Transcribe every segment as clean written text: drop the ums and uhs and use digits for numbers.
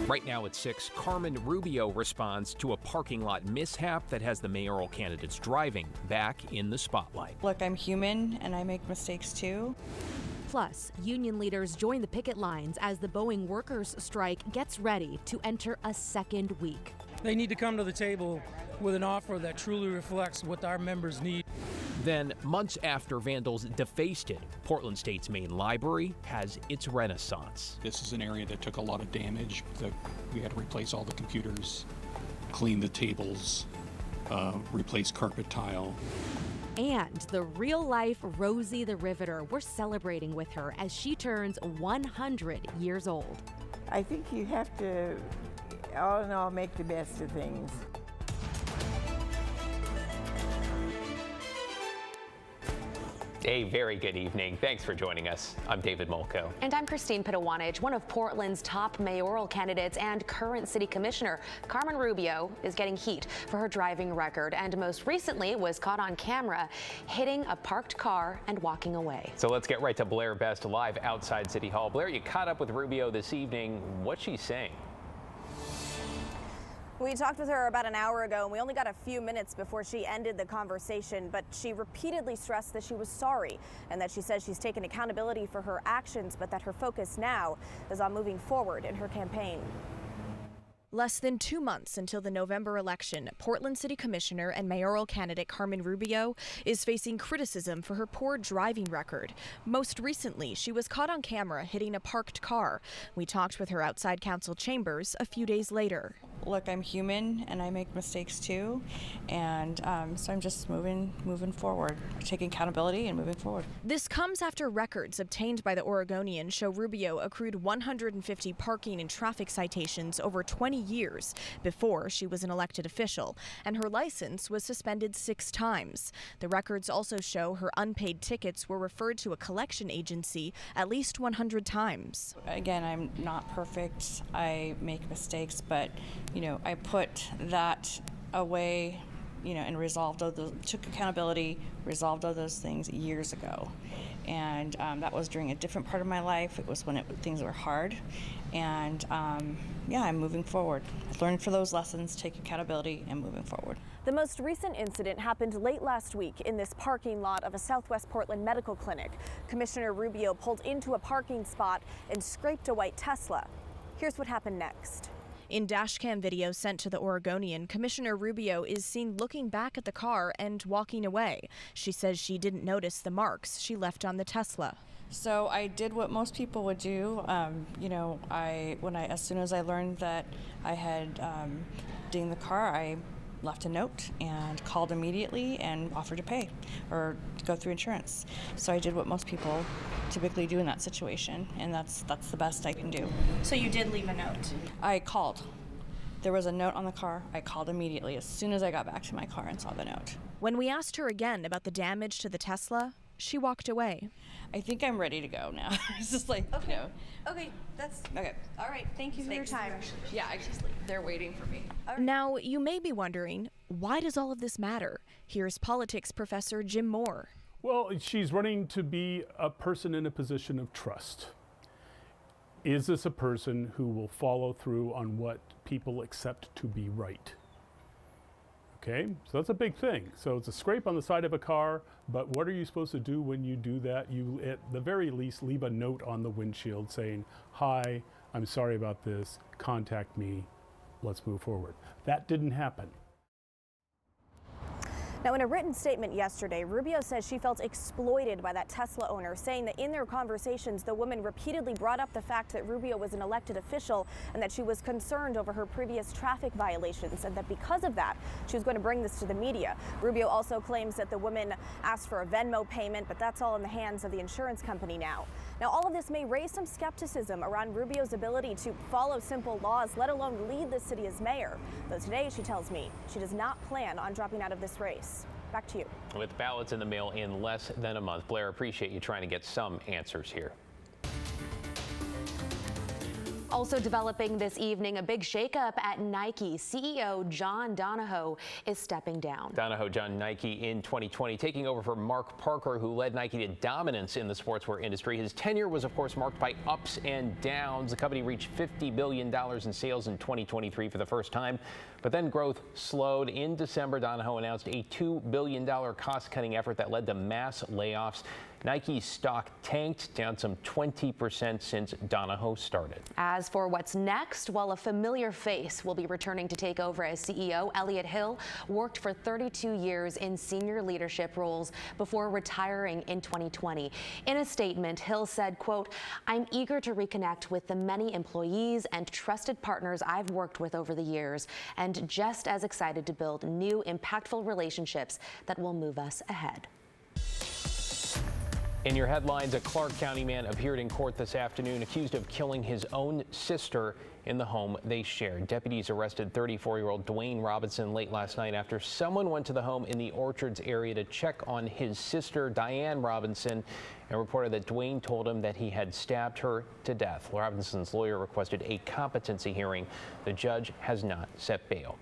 Right now at 6, Carmen Rubio responds to a parking lot mishap that has the mayoral candidate's driving back in the spotlight. Look, I'm human and I make mistakes too. Plus, union leaders join the picket lines as the Boeing workers' strike gets ready to enter a second week. They need to come to the table with an offer that truly reflects what our members need. Then, months after vandals defaced it, Portland State's main library has its renaissance. This is an area that took a lot of damage. We had to replace all the computers, clean the tables, replace carpet tile. And the real-life Rosie the Riveter, we're celebrating with her as she turns 100 years old. I think you have to, all in all, make the best of things. A very good evening. Thanks for joining us. I'm David Molko. And I'm Christine Pitawanich. One of Portland's top mayoral candidates and current city commissioner, Carmen Rubio, is getting heat for her driving record and most recently was caught on camera hitting a parked car and walking away. So let's get right to Blair Best live outside City Hall. Blair, you caught up with Rubio this evening. What's she saying? We talked with her about an hour ago, and we only got a few minutes before she ended the conversation, but she repeatedly stressed that she was sorry and that she says she's taken accountability for her actions, but that her focus now is on moving forward in her campaign. Less than 2 months until the November election, Portland City Commissioner and mayoral candidate Carmen Rubio is facing criticism for her poor driving record. Most recently, she was caught on camera hitting a parked car. We talked with her outside council chambers a few days later. Look, I'm human and I make mistakes too, and so I'm just moving forward, taking accountability and moving forward. This comes after records obtained by the Oregonian show Rubio accrued 150 parking and traffic citations over 20 years before she was an elected official, and her license was suspended 6 times. The records also show her unpaid tickets were referred to a collection agency at least 100 times. Again, I'm not perfect. I make mistakes, but I put that away, and resolved all those, took accountability, resolved all those things years ago. And that was during a different part of my life. It was when things were hard. And I'm moving forward. I learned for those lessons, take accountability, and moving forward. The most recent incident happened late last week in this parking lot of a Southwest Portland medical clinic. Commissioner Rubio pulled into a parking spot and scraped a white Tesla. Here's what happened next. In dashcam video sent to the Oregonian, Commissioner Rubio is seen looking back at the car and walking away. She says she didn't notice the marks she left on the Tesla. So I did what most people would do. As soon as I learned that I had dinged the car, I left a note and called immediately and offered to pay or go through insurance. So I did what most people typically do in that situation, and that's the best I can do. So you did leave a note? I called. There was a note on the car. I called immediately as soon as I got back to my car and saw the note. When we asked her again about the damage to the Tesla, she walked away. I think I'm ready to go now. It's just like, okay. Okay, that's okay. All right, thank you for your time. Yeah, they're waiting for me. Right. Now, you may be wondering, why does all of this matter? Here's politics professor Jim Moore. Well, she's running to be a person in a position of trust. Is this a person who will follow through on what people accept to be right? Okay, so that's a big thing. So it's a scrape on the side of a car, but what are you supposed to do when you do that? You, at the very least, leave a note on the windshield saying, "Hi, I'm sorry about this, contact me, let's move forward." That didn't happen. Now, in a written statement yesterday, Rubio says she felt exploited by that Tesla owner, saying that in their conversations, the woman repeatedly brought up the fact that Rubio was an elected official and that she was concerned over her previous traffic violations and that because of that, she was going to bring this to the media. Rubio also claims that the woman asked for a Venmo payment, but that's all in the hands of the insurance company now. Now, all of this may raise some skepticism around Rubio's ability to follow simple laws, let alone lead the city as mayor. Though today, she tells me she does not plan on dropping out of this race. Back to you. With ballots in the mail in less than a month, Blair, appreciate you trying to get some answers here. Also developing this evening, a big shakeup at Nike. CEO John Donahoe is stepping down. Donahoe joined Nike in 2020, taking over for Mark Parker, who led Nike to dominance in the sportswear industry. His tenure was, of course, marked by ups and downs. The company reached $50 billion in sales in 2023 for the first time, but then growth slowed. In December, Donahoe announced a $2 billion cost-cutting effort that led to mass layoffs. Nike's stock tanked, down some 20% since Donahoe started. As for what's next, well, a familiar face will be returning to take over as CEO. Elliott Hill worked for 32 years in senior leadership roles before retiring in 2020. In a statement, Hill said, quote, "I'm eager to reconnect with the many employees and trusted partners I've worked with over the years, and just as excited to build new, impactful relationships that will move us ahead." In your headlines, a Clark County man appeared in court this afternoon accused of killing his own sister in the home they shared. Deputies arrested 34-year-old Dwayne Robinson late last night after someone went to the home in the Orchards area to check on his sister, Diane Robinson, and reported that Dwayne told him that he had stabbed her to death. Robinson's lawyer requested a competency hearing. The judge has not set bail.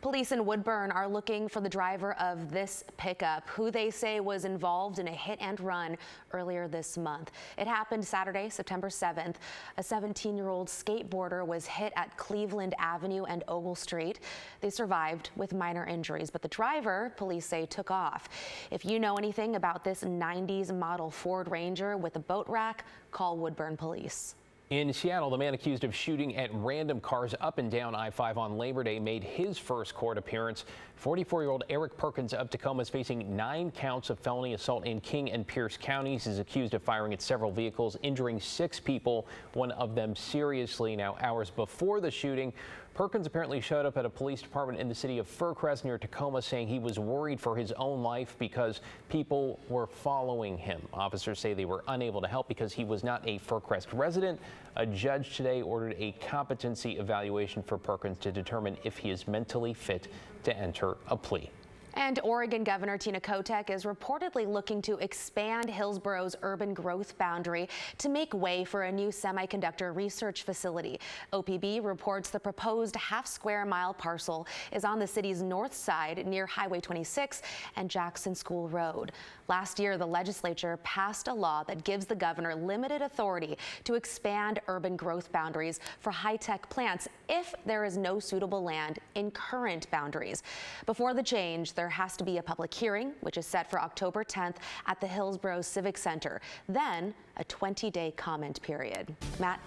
Police in Woodburn are looking for the driver of this pickup, who they say was involved in a hit and run earlier this month. It happened Saturday, September 7th. A 17-year-old skateboarder was hit at Cleveland Avenue and Ogle Street. They survived with minor injuries, but the driver, police say, took off. If you know anything about this 90s model Ford Ranger with a boat rack, call Woodburn Police. In Seattle, the man accused of shooting at random cars up and down I-5 on Labor Day made his first court appearance. 44-year-old Eric Perkins of Tacoma is facing 9 counts of felony assault in King and Pierce counties. He's accused of firing at several vehicles, injuring 6 people, one of them seriously. Now, hours before the shooting, Perkins apparently showed up at a police department in the city of Fircrest near Tacoma, saying he was worried for his own life because people were following him. Officers say they were unable to help because he was not a Fircrest resident. A judge today ordered a competency evaluation for Perkins to determine if he is mentally fit to enter a plea. And Oregon Governor Tina Kotek is reportedly looking to expand Hillsboro's urban growth boundary to make way for a new semiconductor research facility. OPB reports the proposed half-square-mile parcel is on the city's north side near Highway 26 and Jackson School Road. Last year, the legislature passed a law that gives the governor limited authority to expand urban growth boundaries for high-tech plants if there is no suitable land in current boundaries. Before the change, there has to be a public hearing, which is set for October 10th at the Hillsboro Civic Center, then a 20-day comment period. Matt?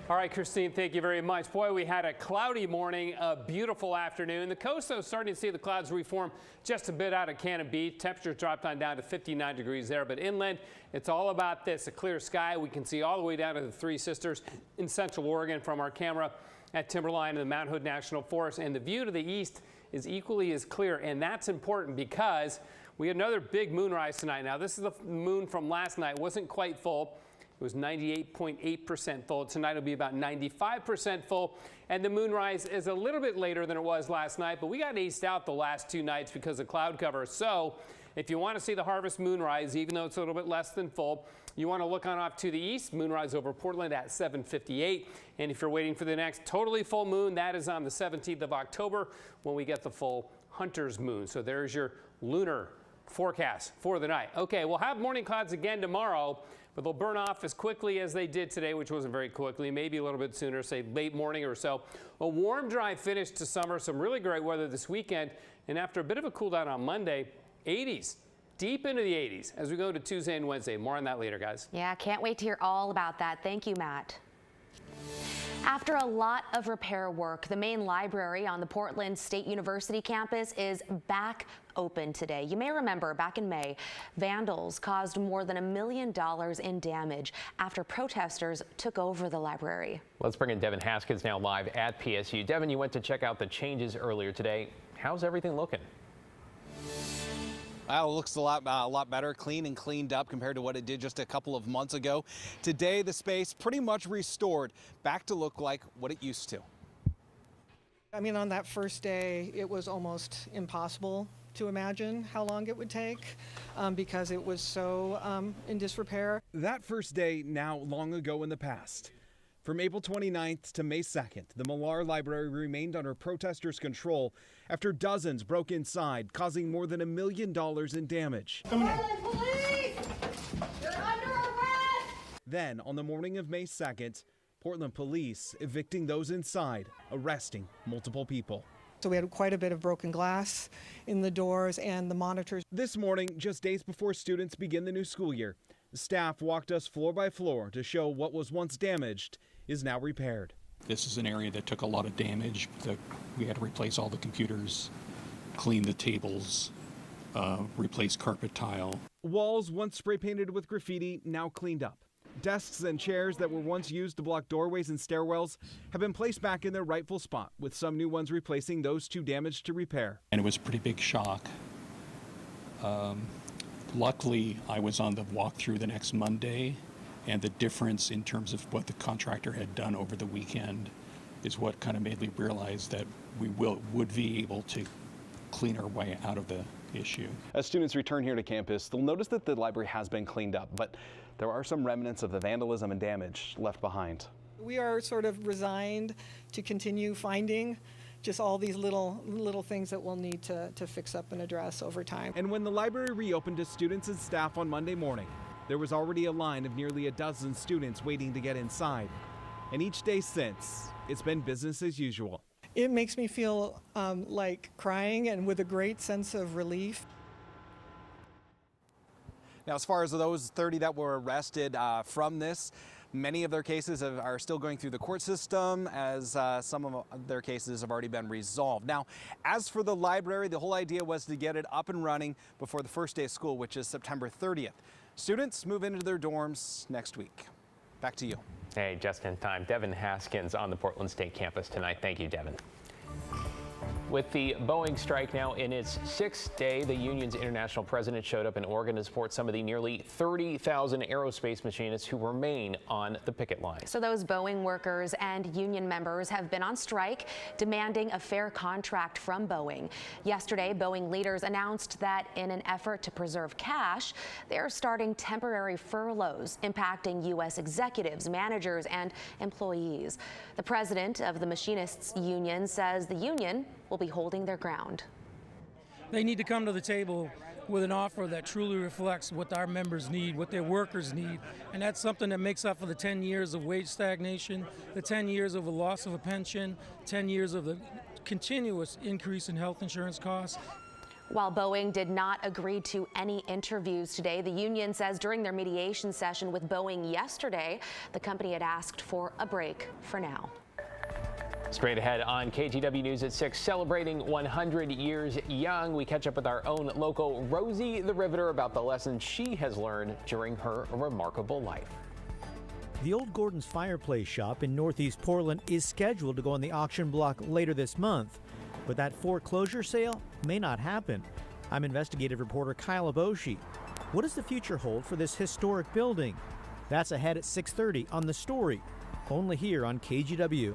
All right, Christine, thank you very much. Boy, we had a cloudy morning, a beautiful afternoon. The coast, though, starting to see the clouds reform just a bit out of Cannon Beach. Temperatures dropped on down to 59 degrees there, but inland, it's all about this, a clear sky. We can see all the way down to the Three Sisters in Central Oregon from our camera at Timberline and the Mount Hood National Forest, and the view to the east is equally as clear, and that's important because we had another big moonrise tonight. Now, this is the moon from last night. It wasn't quite full. It was 98.8% full. Tonight it'll be about 95% full, and the moonrise is a little bit later than it was last night, but we got aced out the last 2 nights because of cloud cover. So if you want to see the harvest moonrise, even though it's a little bit less than full, you want to look on off to the east, moonrise over Portland at 7:58. And if you're waiting for the next totally full moon, that is on the 17th of October when we get the full hunter's moon. So there's your lunar forecast for the night. Okay, we'll have morning clouds again tomorrow, but they'll burn off as quickly as they did today, which wasn't very quickly, maybe a little bit sooner, say late morning or so. A warm, dry finish to summer, some really great weather this weekend, and after a bit of a cool down on Monday, 80s. Deep into the 80s as we go to Tuesday and Wednesday. More on that later, guys. Yeah, can't wait to hear all about that. Thank you, Matt. After a lot of repair work, the main library on the Portland State University campus is back open today. You may remember back in May, vandals caused more than $1 million in damage after protesters took over the library. Let's bring in Devin Haskins now live at PSU. Devin, you went to check out the changes earlier today. How's everything looking? Well, it looks a lot better, clean and cleaned up compared to what it did just a couple of months ago. Today, the space pretty much restored, back to look like what it used to. I mean, on that first day, it was almost impossible to imagine how long it would take because it was so in disrepair. That first day now long ago in the past. From April 29th to May 2nd, the Millar Library remained under protesters' control after dozens broke inside, causing more than $1 million in damage. Police! You're under arrest! Then, on the morning of May 2nd, Portland police evicting those inside, arresting multiple people. So we had quite a bit of broken glass in the doors and the monitors. This morning, just days before students begin the new school year, staff walked us floor by floor to show what was once damaged is now repaired. This is an area that took a lot of damage. We had to replace all the computers, clean the tables, replace carpet tile. Walls once spray painted with graffiti, now cleaned up. Desks and chairs that were once used to block doorways and stairwells have been placed back in their rightful spot, with some new ones replacing those too damaged to repair. And it was a pretty big shock. Luckily, I was on the walkthrough the next Monday, and the difference in terms of what the contractor had done over the weekend is what kind of made me realize that we would be able to clean our way out of the issue. As students return here to campus, they'll notice that the library has been cleaned up, but there are some remnants of the vandalism and damage left behind. We are sort of resigned to continue finding just all these little things that we'll need to fix up and address over time. And when the library reopened to students and staff on Monday morning, there was already a line of nearly a dozen students waiting to get inside. And each day since, it's been business as usual. It makes me feel like crying and with a great sense of relief. Now, as far as those 30 that were arrested from this, many of their cases are still going through the court system, as some of their cases have already been resolved. Now, as for the library, the whole idea was to get it up and running before the first day of school, which is September 30th. Students move into their dorms next week. Back to you. Hey, just in time. Devin Haskins on the Portland State campus tonight. Thank you, Devin. With the Boeing strike now in its 6th day, the union's international president showed up in Oregon to support some of the nearly 30,000 aerospace machinists who remain on the picket line. So those Boeing workers and union members have been on strike, demanding a fair contract from Boeing. Yesterday, Boeing leaders announced that in an effort to preserve cash, they're starting temporary furloughs, impacting U.S. executives, managers, and employees. The president of the machinists union says the union will be holding their ground. They need to come to the table with an offer that truly reflects what our members need, what their workers need, and that's something that makes up for the 10 years of wage stagnation, the 10 years of a loss of a pension, 10 years of the continuous increase in health insurance costs. While Boeing did not agree to any interviews today, the union says during their mediation session with Boeing yesterday, the company had asked for a break for now. Straight ahead on KGW News at 6, celebrating 100 years young. We catch up with our own local Rosie the Riveter about the lessons she has learned during her remarkable life. The old Gordon's Fireplace Shop in Northeast Portland is scheduled to go on the auction block later this month, but that foreclosure sale may not happen. I'm investigative reporter Kyle Aboshi. What does the future hold for this historic building? That's ahead at 6:30 on The Story, only here on KGW.